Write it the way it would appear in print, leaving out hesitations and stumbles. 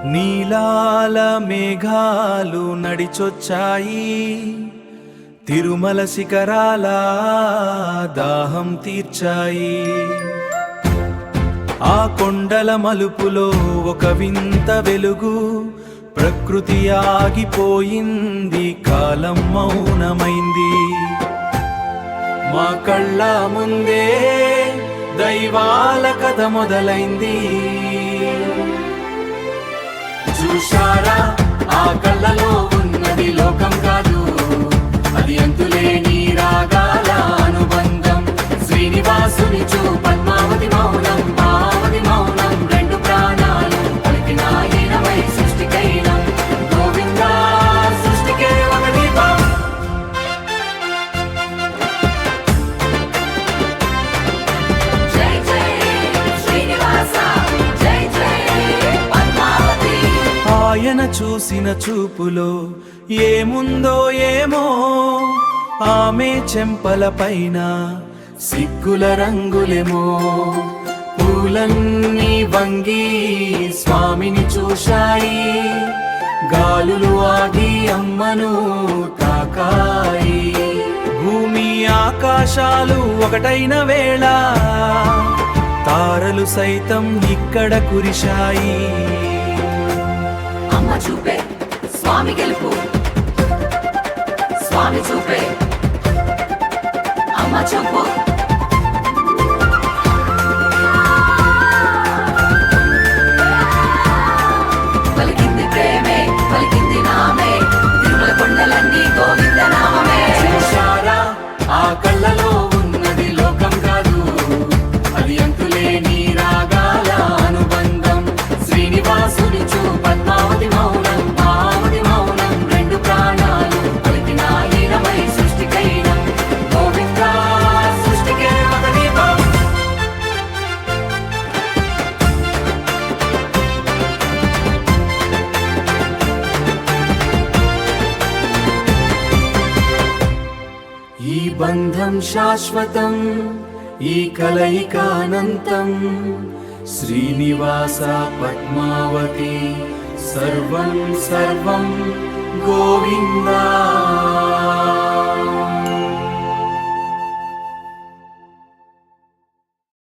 నీలాల మేఘాలు నడిచొచ్చాయి, తిరుమల శిఖరాల దాహం తీర్చాయి. ఆ కొండల మలుపులో ఒక వింత వెలుగు, ప్రకృతి ఆగిపోయింది, కాలం మౌనమైంది. మా కళ్ళ ముందే దైవాల కథ మొదలైంది. చూశారా, ఆ కళ్ళలో ఉన్నది లోకం కాదు, అది అంతులేని రాగాల అనుబంధం. శ్రీనివాసుని పద్మావతి మౌనం, పావతి మౌనం, రెండు ప్రాణాలు పలికిన ఈనమై సృష్టికైనం. గోవిందా సృష్టికే ఒక దీపం. జై జై శ్రీనివాస, జై జై పద్మావతి. ఆయన చూసిన చూపులో ఏముందో ఏమో, ఆమె చెంపల పైన సిగ్గుల రంగులేమో. పూలన్నీ వంగి స్వామిని చూశాయి, గాలులు ఆగి అమ్మను తాకాయి. భూమి ఆకాశాలు ఒకటైన వేళ తారలు సైతం ఇక్కడ కురిశాయి. అమ్మ చూపే స్వామి గెలుపు, స్వామి చూపే అమ్మ చూపు. పలికింది ప్రేమే, పలికింది నామే, తిరుమల కొండలన్నీ గోవింద నామమే. చూశారా, ఆ కళ్ళలో ఉన్నది లోకం కాదు, అది అంతులేని రాగాల అనుబంధం. శ్రీనివాసుని పద్మావతి మౌనం, పావతి మౌనం, రెండు ప్రాణాలు పలికిన ఈనమై సృష్టికైనం. గోవిందా సృష్టికే ఒక దీపం. ఈ బంధం శాశ్వతం, ఈ కలయిక అనంతం. శ్రీనివాస పద్మావతి, సర్వం సర్వం గోవిందా.